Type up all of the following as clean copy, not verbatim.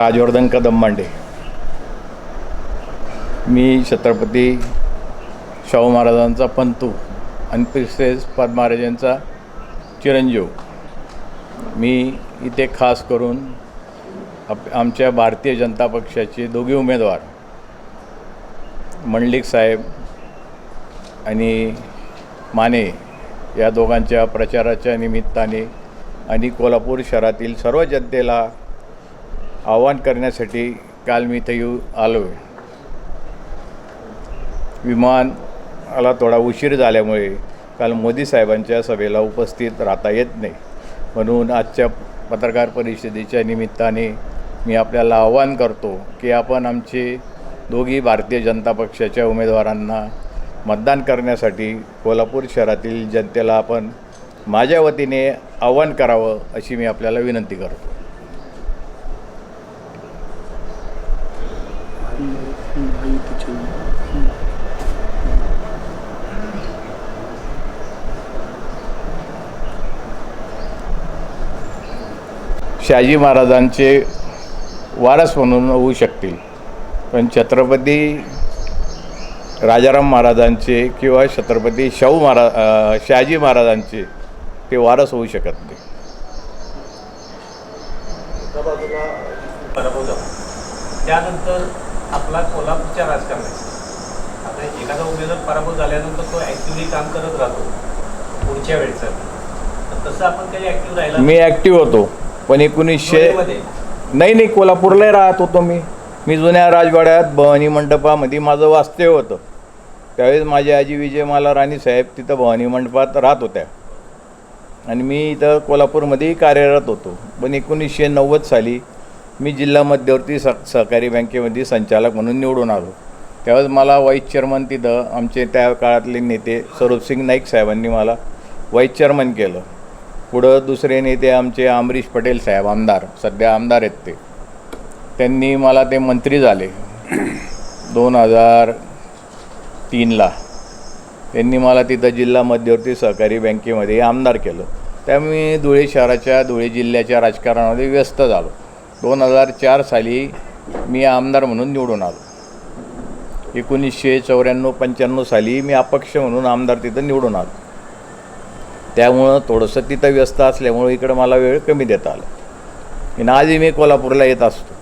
राजवर्धन कदम मांडे. मी छत्रपती शाहू महाराजांचा पंतू आणि प्रिन्सेस पद्मा महाराजांचा चिरंजीव. मी इथे खास करून आमच्या भारतीय जनता पक्षाचे दोघे उमेदवार मंडलिक साहेब आणि माने या दोघांच्या प्रचाराच्या निमित्ताने आणि कोल्हापूर शहरातील सर्व जनतेला आवाहन करण्यासाठी काल मी इथे आलो आहे. विमानाला थोडा उशीर झाल्यामुळे काल मोदी साहेबांच्या सभेला उपस्थित राहता येत नाही, म्हणून आजच्या पत्रकार परिषदेच्या निमित्ताने मी आपल्याला आवाहन करतो की आपण आमचे दोघी भारतीय जनता पक्षाच्या उमेदवारांना मतदान करण्यासाठी कोल्हापूर शहरातील जनतेला आपण माझ्या वतीने आवाहन करावं अशी मी आपल्याला विनंती करतो. शहाजी महाराजांचे वारस म्हणून होऊ शकतील, पण छत्रपती राजाराम महाराजांचे किंवा छत्रपती शहाजी महाराजांचे ते वारस होऊ शकत नाही. पराभव झाला त्यानंतर आपला कोल्हापूरच्या राजकारणात आता एखादा उमेदवार पराभव झाल्यानंतर तो ॲक्टिव्हली काम करत राहतो पुढच्या वेळेचं. तसं आपण काही ॲक्टिव्ह राहिला? मी ॲक्टिव्ह होतो, पण 1900 नाही कोल्हापूरलाही राहत होतो. मी जुन्या राजवाड्यात भवानी मंडपामध्ये माझं वास्तव्य होतं. त्यावेळेस माझी आजी विजयमाला राणीसाहेब तिथं भवानी मंडपात राहत होत्या आणि मी इथं कोल्हापूरमध्येही कार्यरत होतो. पण 1990 साली मी जिल्हा मध्यवर्ती सहकारी बँकेमध्ये संचालक म्हणून निवडून आलो. त्यावेळेस मला व्हाईस चेअरमन तिथं आमचे त्या काळातले नेते स्वरूपसिंग नाईक साहेबांनी मला व्हाईस चेअरमन केलं. पुढं दुसरे नेते आमचे अमरीश पटेल साहेब आमदार, सध्या आमदार आहेत त्यांनी मला ते मंत्री झाले 2003ला. त्यांनी मला तिथं जिल्हा मध्यवर्ती सहकारी बँकेमध्ये आमदार केलं. त्यामुळे धुळे शहराच्या धुळे जिल्ह्याच्या राजकारणामध्ये व्यस्त झालो. 2004 साली मी आमदार म्हणून निवडून आलो. 1994-95 साली मी अपक्ष म्हणून आमदार तिथं निवडून आलो. त्यामुळं थोडंसं तिथं व्यस्त असल्यामुळं इकडं मला वेळ कमी देता आला. आणि आजही मी कोल्हापूरला येत असतो.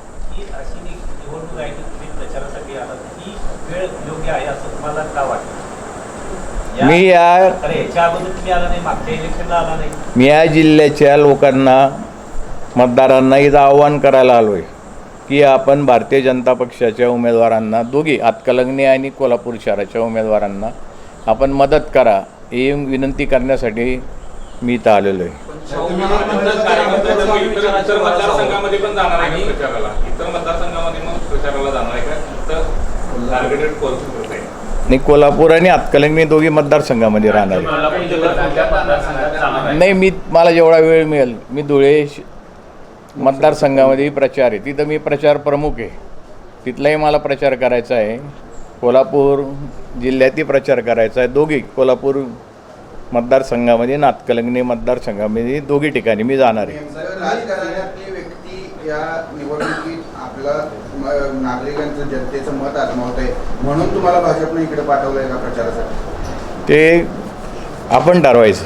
मी या जिल्ह्याच्या लोकांना मतदारांना इथं आव्हान करायला आलो आहे की आपण भारतीय जनता पक्षाच्या उमेदवारांना दोघी हातकलंगणे आणि कोल्हापूर शहराच्या उमेदवारांना आपण मदत करा ही विनंती करण्यासाठी मी इथं आलेलो आहे. नाही, कोल्हापूर आणि हातकलंगणे दोघी मतदारसंघामध्ये राहणार नाही. मला जेवढा वेळ मिळेल मी धुळे मतदारसंघामध्ये प्रचार आहे, तिथं मी प्रचार प्रमुख आहे. तिथलाही मला प्रचार करायचा आहे, कोल्हापूर जिल्ह्यातही प्रचार करायचा आहे. दोघी कोल्हापूर मतदारसंघामध्ये आणि हातकलंगणे मतदारसंघामध्ये दोघी ठिकाणी मी जाणार आहे. राजकारणातली व्यक्ती या निवडणुकीत आपलं नागरिकांचं जनतेचं मत आजमावत आहे म्हणून तुम्हाला भाजपने इकडे पाठवलं आहे का प्रचारासाठी? ते आपण ठरवायचं.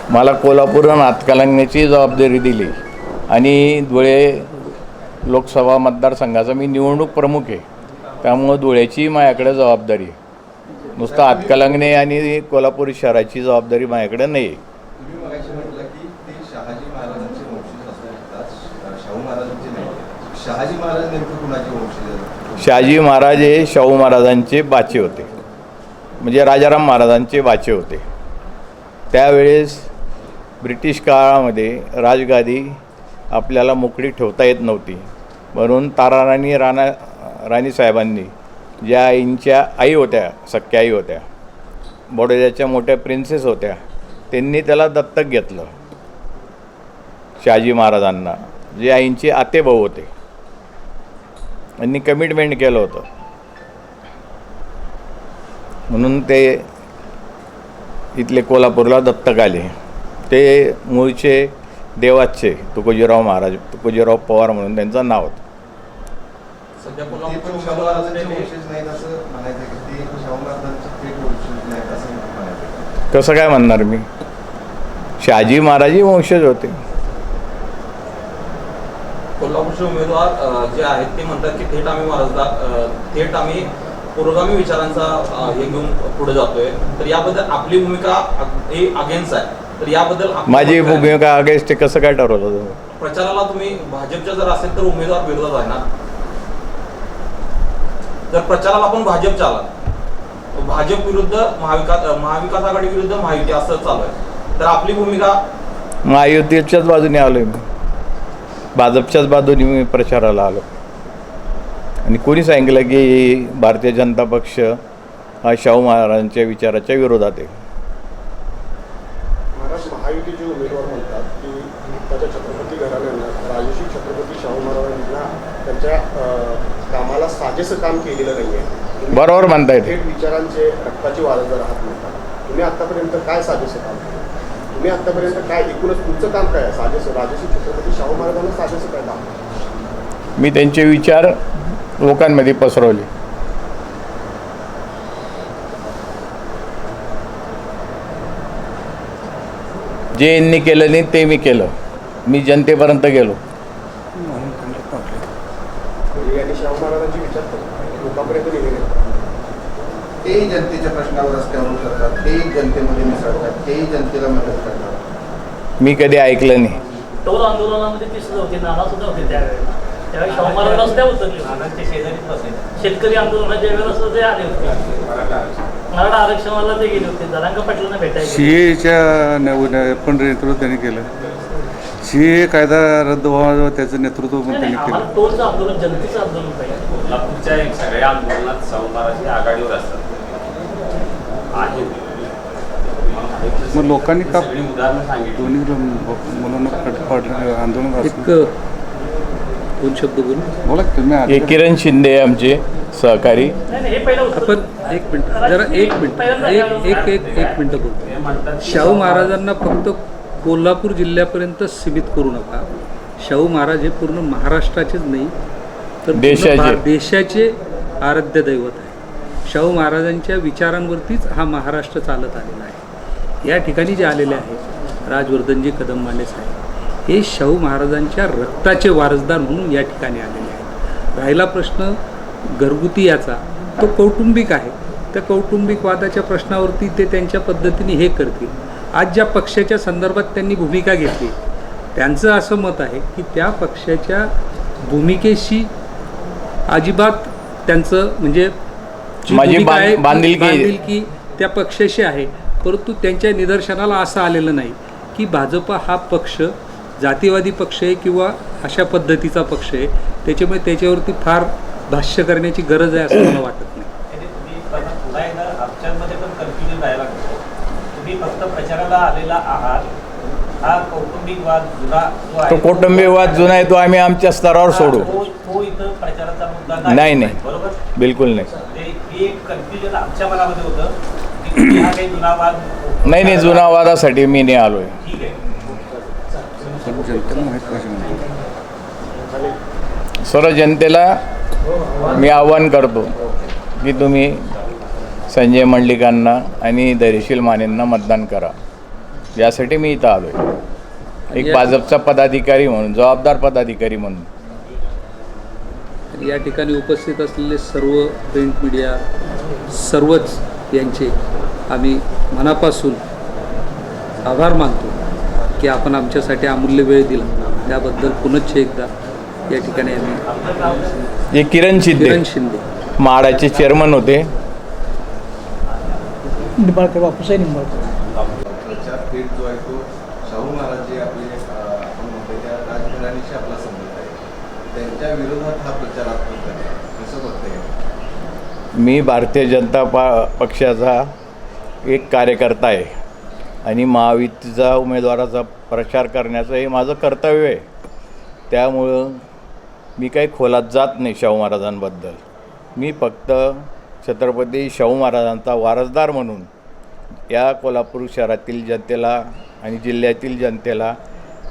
मला कोल्हापूर आणि हातकलंगण्याची जबाबदारी दिली आणि धुळे लोकसभा मतदारसंघाचा मी निवडणूक प्रमुख आहे. त्यामुळं धुळ्याची माझ्याकडे जबाबदारी आहे. नुसतं हातकलंगणे आणि कोल्हापूर शहराची जबाबदारी माझ्याकडे नाही आहे. शहाजी महाराज हे शाहू महाराजांचे बाचे होते, म्हणजे राजाराम महाराजांचे बाचे होते. त्यावेळेस ब्रिटिश काळामध्ये राजगादी आपल्याला मोकळी ठेवता येत नव्हती, म्हणून ताराराणी राणीसाहेबांनी ज्या आईंच्या आई होत्या, सख्या आई होत्या, बडोद्याच्या मोठ्या प्रिन्सेस होत्या, त्यांनी त्याला दत्तक घेतलं. शहाजी महाराजांना जे आईंचे आतेभाऊ होते यांनी कमिटमेंट केलं होतं, म्हणून ते इथले कोल्हापूरला दत्तक आले ते मूळचे देवाचे तुकोजीराव महाराज, तुकोजीराव पवार म्हणून त्यांचं नाव होतं. सध्या ते कोल्हापूरचे पण शाहू उमेदवार महाराजांचे असलेले वंशज नाहीत असं म्हणायचं की ते शाहू महाराजांचे थेट वंशज नाहीत असं म्हणायचं. कसं काय म्हणणार मी? शहाजी महाराजही वंशज होते. कोल्हापूरचे उमेदवार जे आहेत ते म्हणतात की थेट आम्ही थेट आम्ही पुरोगामी विचारांचा हे घेऊन पुढे जातोय. तर याबद्दल आपली भूमिका अगेन्स्ट आहे. तर याबद्दल माझी भूमिका अगेन्स्ट कसं काय ठरवलं तुम्ही? प्रचाराला तुम्ही भाजपच्या जर असेल तर उमेदवार विरोधात आहे ना. जर प्रचाराला आपण भाजपच्या आला, भाजप विरुद्ध महाविकास आघाडी विरुद्ध महायुती असं चालू आहे. तर आपली भूमिका महायुतीच्याच बाजूने आलो मी, भाजपच्याच बाजूने मी प्रचाराला आलो. आणि कोणी सांगितलं की भारतीय जनता पक्ष हा शाहू महाराजांच्या विचाराच्या विरोधात आहे? महाराज महायुतीचे उमेदवार म्हणतात की त्याच्या छत्रपती घराण्यानं राजर्षी छत्रपती शाहू महाराजांना त्यांच्या कामाला साजेसं काम केलेलं नाही आहे. बरोबर म्हणताय ते. थेट विचारांचे रक्ताचे वारसदार आहात म्हणतात. तुम्ही आत्तापर्यंत काय साजेसं काम केलं? तुम्ही आत्तापर्यंत काय एकूणच तुमचं काम काय आहे? साजेसं राजर्षी छत्रपती शाहू महाराजांना साजेसं काय काम? मी त्यांचे विचार लोकांमध्ये पसरवले. जे यांनी केलं नाही ते मी केलं. मी जनतेपर्यंत गेलो. यांनी शाहू महाराजांचे विचार लोकांपर्यंत नेले. तेही जनतेच्या प्रश्नावर रस्त्यावर उतरतात, तेही जनतेमध्ये मिसळतात, तेही जनतेला मदत करतात. मी कधी ऐकलं नाही. टोल आंदोलनामध्ये ती सुद्धा होती, नाना सुद्धा होते त्यावेळेला. त्यावेळी शाहू महाराज रस्त्यावर उतरले. नानांच्या शेजारीच बसेल. शेतकरी आंदोलनाच्या वेळेला सुद्धा ते आले होते. मराठा आरक्षणाला ते गेले होते. जरांगे पाटलांना भेटायचे. सीएच्या पण नेतृत्व त्यांनी केलं. सीए कायदा रद्द व्हावा त्याचं नेतृत्व पण त्यांनी आम्हाला केलं. टोलचं आंदोलन जनतेचं आंदोलन पाहिजे. कोल्हापूरच्या सगळ्या आंदोलनात शाहू महाराज हे आघाडीवर असतात आहेत. मग लोकांनी का सगळी उदाहरणं सांगितली. दोन्ही मुलांना आंदोलन दोन शब्द बोलू. बोला की तुम्ही हे किरण शिंदे आमचे सहकारी. नाही नाही, हे पहिलं उत्तर. आपण एक मिनिट जरा एक मिनिट बोलतो. शाहू महाराजांना फक्त कोल्हापूर जिल्ह्यापर्यंत सीमित करू नका. शाहू महाराज हे पूर्ण महाराष्ट्राचेच नाही तर पूर्ण देशाचे आराध्य दैवत आहे. शाहू महाराजांच्या विचारांवरतीच हा महाराष्ट्र चालत आलेला आहे. या ठिकाणी जे आलेले आहेत राजवर्धनजी कदम माने साहेब हे शाहू महाराजांच्या रक्ताचे वारसदार म्हणून या ठिकाणी आलेले आहेत. राहिला प्रश्न घरगुती याचा, तो कौटुंबिक आहे. त्या कौटुंबिक वादाच्या प्रश्नावरती ते त्यांच्या पद्धतीने हे करतील. आज ज्या पक्षाच्या संदर्भात त्यांनी भूमिका घेतली त्यांचं असं मत आहे की त्या पक्षाच्या भूमिकेशी अजिबात त्यांचं म्हणजे जी माझी भूमिका आहे ती बांधिलकी त्या पक्षाशी आहे. परंतु त्यांच्या निदर्शनाला असं आलेलं नाही की भाजप हा पक्ष जातीवादी पक्ष आहे किंवा अशा पद्धतीचा पक्ष आहे. त्याच्यामुळे त्याच्यावरती फार भाष्य करण्याची गरज आहे असं मला वाटत नाही. तुम्ही पुन्हा एकदा आमच्यामध्ये पण कन्फ्युजन राहायला लागतो. तुम्ही फक्त प्रचाराला आलेला आहात. हा कौटुंबिक वाद जुना जो आहे तो कौटुंबिक वाद जुना आहे, तो आम्ही आमच्या स्तरावर सोडू. तो इथं प्रचाराचा मुद्दा नाही. बरोबर, बिलकुल नाही. ते एक कन्फ्युजन आमच्या मनामध्ये होतं की तुम्ही हा काही जुना वाद नाही, जुना वादासाठी मी नाही आलोय. ठीक आहे. जनतेला माहीत पाहिजे म्हणतो. सर्व जनतेला मी आव्हान करतो की तुम्ही संजय मंडलिकांना आणि धैर्यशील मानेंना मतदान करा. यासाठी मी इथं आलो आहे, एक भाजपचा पदाधिकारी म्हणून, जबाबदार पदाधिकारी म्हणून. या ठिकाणी उपस्थित असलेले सर्व प्रिंट मीडिया सर्वच यांचे आम्ही मनापासून आभार मानतो की आपण आमच्यासाठी अमूल्य वेळ दिला. त्याबद्दल पुनश्च एकदा या ठिकाणी आम्ही जे किरण शिंदे म्हाडाचे चेअरमन होते. प्रचार थेट जो आहे तो शाहू महाराज जे आपले आपण म्हणतो त्या राजघराण्याशी आपला संबंध आहे, त्यांच्या विरोधात हा प्रचार आपण करतो. कसं बघताय? मी भारतीय जनता पक्षाचा एक कार्यकर्ता आहे आणि महायुतीचा उमेदवाराचा प्रचार करण्याचं हे माझं कर्तव्य आहे. त्यामुळं मी काही खोलात जात नाही शाहू महाराजांबद्दल. मी फक्त छत्रपती शाहू महाराजांचा वारसदार म्हणून या कोल्हापूर शहरातील जनतेला आणि जिल्ह्यातील जनतेला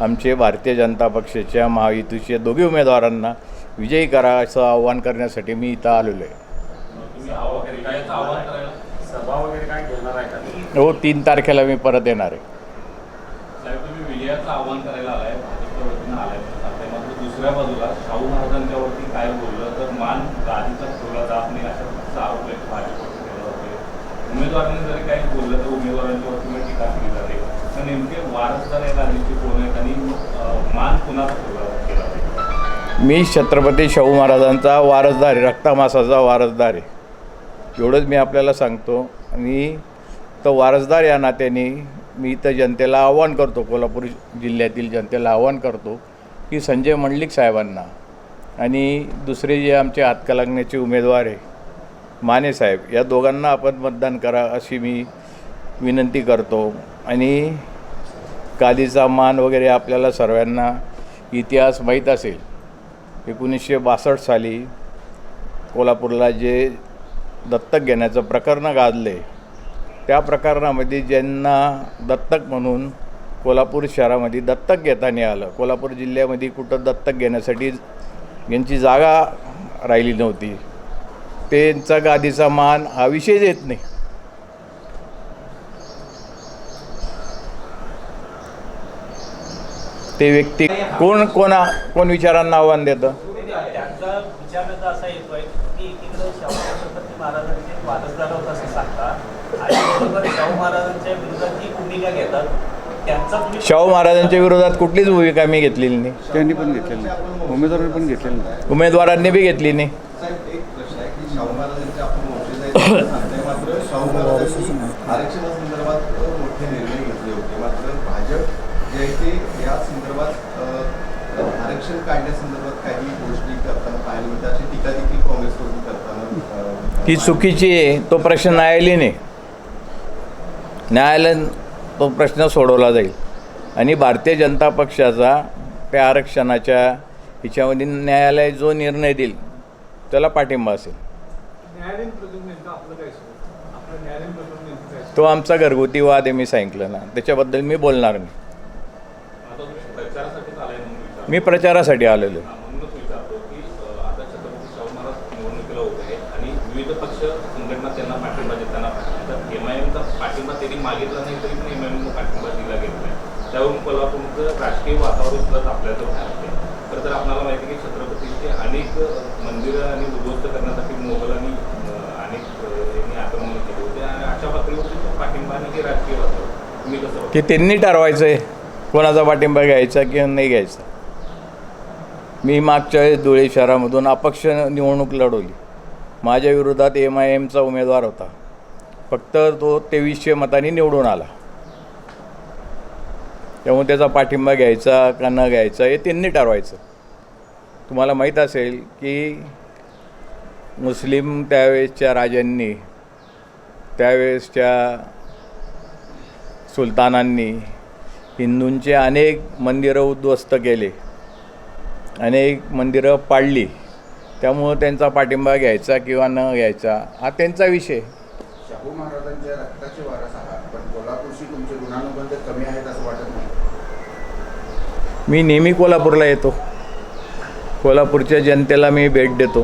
आमचे भारतीय जनता पक्षाच्या महायुतीचे दोघी उमेदवारांना विजयी करा असं आव्हान करण्यासाठी मी इथं आलेलो आहे. सभा वगैरे काय घेणार आहे का? हो, 3 तारखेला मी परत येणार आहे. साहेब, तुम्ही विजयाचं आव्हान करायला आलाय, भाजपच्या वतीनं आलाय, मात्र दुसऱ्या बाजूला शाहू महाराजांच्यावरती काय बोललं तर मान गादीचा ठेवला जात नाही अशा आरोप भाजपवरती केला जातोय. उमेदवारांनी जरी काही बोललं तर उमेदवारांच्यावरती मग टीका केली जाते. तर नेमके वारसदार या गादीचे कोण आहेत आणि मान कुणाचा केला जाते? मी छत्रपती शाहू महाराजांचा वारसदार आहे, रक्तामासाचा वारसदार आहे, एवढंच मी आपल्याला सांगतो. आणि तो वारसदार या नात्याने मी इथं जनतेला आव्हान करतो, कोल्हापूर जिल्ह्यातील जनतेला आव्हान करतो की संजय मंडलिक साहेबांना आणि दुसरे जे आमचे हातकलंगण्याचे उमेदवार आहे माने साहेब, या दोघांना आपण मतदान करा अशी मी विनंती करतो. आणि गादीचा मान वगैरे आपल्याला सर्वांना इतिहास माहीत असेल. 1962 साली कोल्हापूरला जे दत्तक घेण्याचं प्रकरण गाजले, त्या प्रकरणामध्ये ज्यांना दत्तक म्हणून कोल्हापूर शहरामध्ये दत्तक घेताना आलं, कोल्हापूर जिल्ह्यामध्ये कुठं दत्तक घेण्यासाठी यांची जागा राहिली नव्हती, त्यांचा गादीचा मान हा विषयच येत नाही. ते व्यक्ती कोण विचारांना आव्हान देतं? त्यांचा विचार असा येतोय की एकीकडे शाहू छत्रपती महाराजांचे वारसदार होत असं सांगतात आणि बरोबर शाहू महाराजांच्या विरोधात जी भूमिका घेतात त्यांचा तुम्ही शाहू महाराजांच्या विरोधात कुठलीच भूमिका मी घेतलेली नाही, त्यांनी पण घेतलेलं नाही, उमेदवारांनी पण घेतलेलं नाही, उमेदवारांनी बी घेतली नाही. साहेब, एक प्रश्न आहे की शाहू महाराजांचे आपण वंशज आहेत सांगताय, मात्र शाहू महाराजांनी आरक्षणासंदर्भात मोठे निर्णय घेतले होते, मात्र भाजप जे आहे ते या संदर्भात आरक्षण काढण्यासंदर्भात काही गोष्टी करताना पाहायला मिळतात, अशी टीका देखील काँग्रेसकडून करताना ती चुकीची आहे. तो प्रश्न न्यायालयानं तो प्रश्न सोडवला जाईल आणि भारतीय जनता पक्षाचा त्या आरक्षणाच्या ह्याच्यामध्ये न्यायालय जो निर्णय देईल त्याला पाठिंबा असेल. तो आमचा घरगुती वाद आहे, मी सांगितलं ना, त्याच्याबद्दल मी बोलणार नाही. आता तुम्ही प्रचारासाठीच आलाय म्हणून विचारतो. मी प्रचारासाठी आलेलो आहे. म्हणूनच विचारतो की आता छत्रपती शाहू महाराज निवडणुकीला उभे आहेत आणि विविध पक्ष संघटना त्यांना पाठिंबा देताना पाहिजे. एमआयएमचा पाठिंबा त्यांनी मागितला नाही तरी पण एमआयएमचा पाठिंबा दिला गेला आहे. त्यावरून कोल्हापूरचं राजकीय वातावरण सुद्धा आपल्याजवळ आहे. खरं तर आपल्याला माहिती आहे की छत्रपतीचे अनेक मंदिरं आणि उद्ध्वस्त करण्यासाठी मोगलांनी अनेक यांनी आक्रमण केले होते आणि अशा पातळीवरती तो पाठिंबा आणि हे राजकीय वातावरण तुम्ही कसं की त्यांनी ठरवायचं आहे कोणाचा पाठिंबा घ्यायचा किंवा नाही घ्यायचा. मी मागच्या वेळेस धुळे शहरामधून अपक्ष निवडणूक लढवली, माझ्या विरोधात एमआयएमचा उमेदवार होता, फक्त तो 2300 मतांनी निवडून आला. त्यामुळे त्याचा पाठिंबा घ्यायचा का न घ्यायचा हे त्यांनी ठरवायचं. तुम्हाला माहीत असेल की मुस्लिम त्यावेळेसच्या राजांनी, त्यावेळेसच्या सुलतानांनी हिंदूंचे अनेक मंदिरं उद्ध्वस्त केले, अनेक मंदिरं पाडली. त्यामुळं त्यांचा पाठिंबा घ्यायचा किंवा न घ्यायचा हा त्यांचा विषय. शाहू महाराजांच्या रक्ताचे वारस आहात, पण कोल्हापूरशी तुमचे ऋणानुबंध कमी आहेत असं वाटत नाही? मी नेहमी कोल्हापूरला येतो, कोल्हापूरच्या जनतेला मी भेट देतो.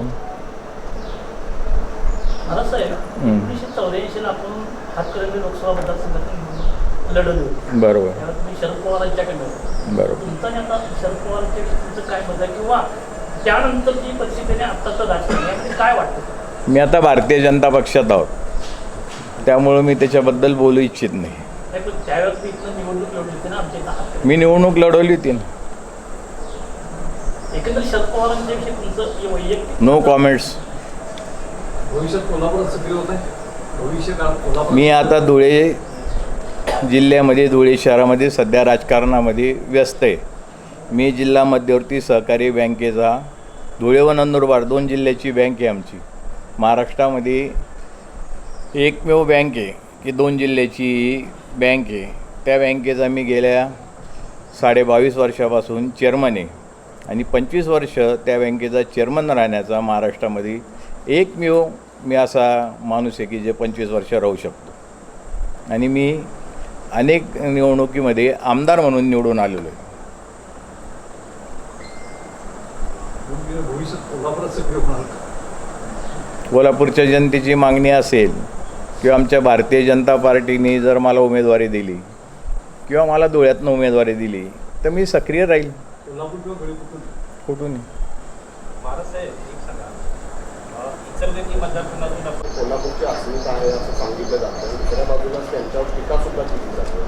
महाराज साहेब, 1984 आपण हातकणंगले लोकसभा मतदारसंघातून लढवली होती. बरोबर, त्यावेळेस तुम्ही शरद पवारांच्याकडे होते. बरोबर. तुमचा आणि आता शरद पवारांच्या तुमचं काय मत आहे किंवा त्यानंतरची परिस्थिती आणि आत्ताचं राजकारण यामध्ये काय वाटतं? मी आता भारतीय जनता पक्षात आहोत, त्यामुळं मी त्याच्याबद्दल बोलू इच्छित नाही. नाही, पण त्यावेळेस मी इथलं निवडणूक लढवली होती ना आमच्या इथं. मी निवडणूक लढवली होती ना. एकंदरीत शरद पवारांच्या विषयी तुमचं वैयक्तिक नो कॉमेंट्स. भविष्यात कोल्हापूरात सक्रिय होत आहे, भविष्यकाळात कोल्हापूर मी आता धुळे जिल्ह्यामध्ये, धुळे शहरामध्ये सध्या राजकारणामध्ये व्यस्त आहे. मी जिल्हा मध्यवर्ती सहकारी बँकेचा, धुळे व नंदुरबार 2 जिल्ह्याची बँक आहे आमची. महाराष्ट्रामध्ये एकमेव बँक आहे की 2 जिल्ह्याची बँक आहे. त्या बँकेचा मी गेल्या 22.5 वर्षापासून चेअरमन आहे आणि 25 वर्ष त्या बँकेचा चेअरमन राहण्याचा महाराष्ट्रामध्ये एकमेव मी असा माणूस आहे की जे 25 वर्ष राहू शकतो. आणि मी अनेक निवडणुकीमध्ये आमदार म्हणून निवडून आलेलो आहे. कोल्हापूरच्या जनतेची मागणी असेल किंवा आमच्या भारतीय जनता पार्टीने जर मला उमेदवारी दिली किंवा मला धुळ्यातनं उमेदवारी दिली तर मी सक्रिय राहील. कुठून महाराज एक सांगा, इचलकरंजी मतदारसंघातून आपण कोल्हापूरची अस्मिता आहे असं सांगितलं जातं आणि दुसऱ्या बाजूला त्यांच्यावर टीका सुद्धा केली जाते.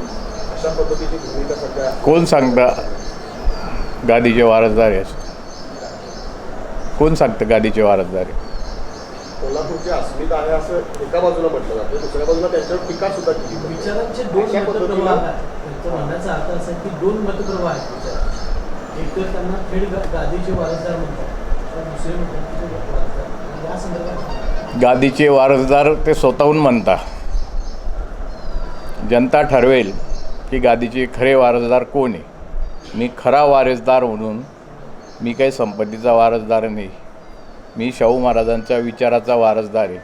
अशा पद्धतीची भूमिका सध्या कोण सांगता गादीचे वारसदार आहे असं? कोण सांगतं गादीचे वारसदार आहे? कोल्हापूरची अस्मिता आहे असं एका बाजूला म्हटलं जातं, दुसऱ्या बाजूला त्यांच्यावर टीका सुद्धा केली जाते. विचारांचे दोन अशा मतप्रवाह पद्धतीनं आहेत. तो म्हणण्याचा अर्थ असा आहे की दोन मतप्रवाह आहेत विचारांचे. एक तर त्यांना थेट गादीचे वारसदार म्हणतात तर दुसरे म्हणतात की ते वारसदार. या संदर्भात गादीचे वारसदार ते स्वतःहून म्हणता. जनता ठरवेल की गादीचे खरे वारसदार कोण आहे. मी खरा वारसदार म्हणून मी काही संपत्तीचा वारसदार नाही. मी शाहू महाराजांच्या विचाराचा वारसदार आहे.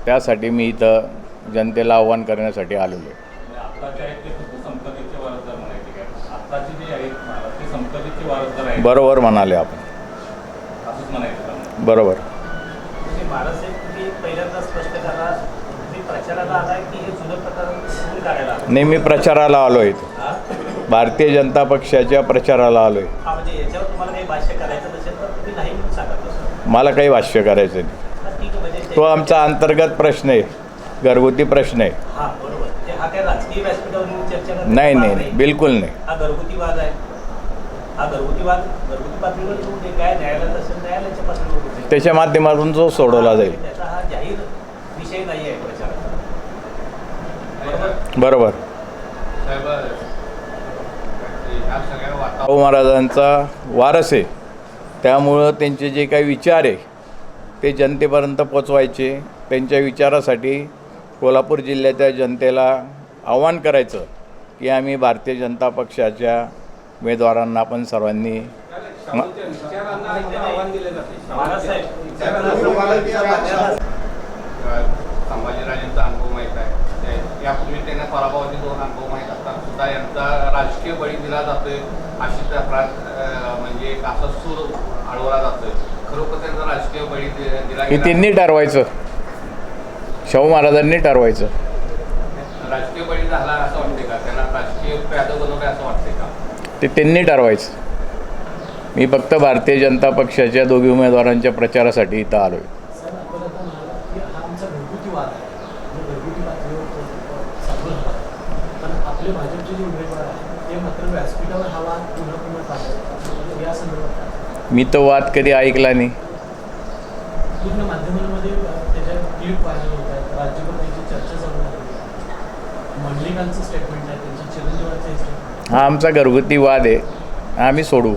त्यासाठी मी इथं जनतेला आव्हान करण्यासाठी आलेलो आहे. आत्ताचे आहेत ते फक्त संपत्तीचे वारसदार म्हणायचे काय? आत्ताचे जे आहेत महाराज ते संपत्तीचे वारसदार आहेत बरोबर म्हणाले आपण. असंच म्हणायचं का? बरोबर. म्हणजे महाराज साहेब तुम्ही पहिल्यांदा स्पष्ट करा, तुम्ही प्रचाराला आलाय की हे जुनं प्रकार सुरू करायला आलाय? नाही, मी प्रचाराला आलो आहे. हा? भारतीय जनता पक्षाच्या प्रचाराला आलो आहे. हा, म्हणजे याच्यावर तुम्हाला काही भाष्य करायचं नसेल तर तुम्ही नाही म्हणून सांगा तसं. मला काही भाष्य करायचं नाही. हा, ठीक आहे. म्हणजे तो आमचा अंतर्गत प्रश्न आहे, घरगुती प्रश्न आहे. हा, बरोबर. म्हणजे हा काय राजकीय व्यासपीठावरून चर्चा करण्याचा नाही भाग नाही बिलकुल नाही. हा घरगुती वाद आहे. हा घरगुती पातळीवर होऊ दे, काय न्यायालयात असेल न्यायालयाच्या पातळीवर होऊ दे. त्याच्या माध्यमातून जो सोडवला जाईल. त्याचा हा जाहीर विषय नाही आहे प्रचाराचा. बरोबर. बरोबर. साहेब ह्या सगळ्या शाहू महाराजांचा वारस आहे, त्यामुळं त्यांचे जे काही विचार आहे ते जनतेपर्यंत पोचवायचे. त्यांच्या विचारासाठी कोल्हापूर जिल्ह्याच्या जनतेला आव्हान करायचं की आम्ही भारतीय जनता पक्षाच्या उमेदवारांना आपण सर्वांनी संभाजीराजांचा अनुभव माहीत आहे. यापूर्वी त्यांना पराभवाचे 2 अनुभव माहीत असतात सुद्धा यांचा राजकीय बळी दिला जातोय अशी तक्रार म्हणजे एक असा सूर अडवला जातोय. खरोखर त्यांचा राजकीय बळी दिला हे त्यांनी ठरवायचं, शाहू महाराजांनी ठरवायचं. राजकीय बळी झाला असं वाटते का? त्यांना राजकीय प्यादं बनवलं असं वाटते का? ते त्यांनी ठरवायचं. मी फक्त भारतीय जनता पक्षाच्या दोघी उमेदवारांच्या प्रचारासाठी इथं आलो आहे. सर, आपण आता म्हणाला की हा आमचा घरगुती वाद आहे, जो घरगुती पातळीवर चालू झाला. पण आपले भाजपचे जे उमेदवार आहेत ते मात्र व्यासपीठावर हा वाद पुन्हा पुन्हा चालू या संदर्भात मी तो वाद कधी ऐकला नाही. पूर्ण माध्यमांमध्ये त्याच्या क्लिप व्हायरल होत आहेत. राज्यभर त्याची चर्चा चालू झाली आहे. मंडलिकांचं स्टेटमेंट आहे, त्यांची चिरंजीवाचं स्टेटमेंट. हा आमचा घरगुती वाद आहे, आम्ही सोडू.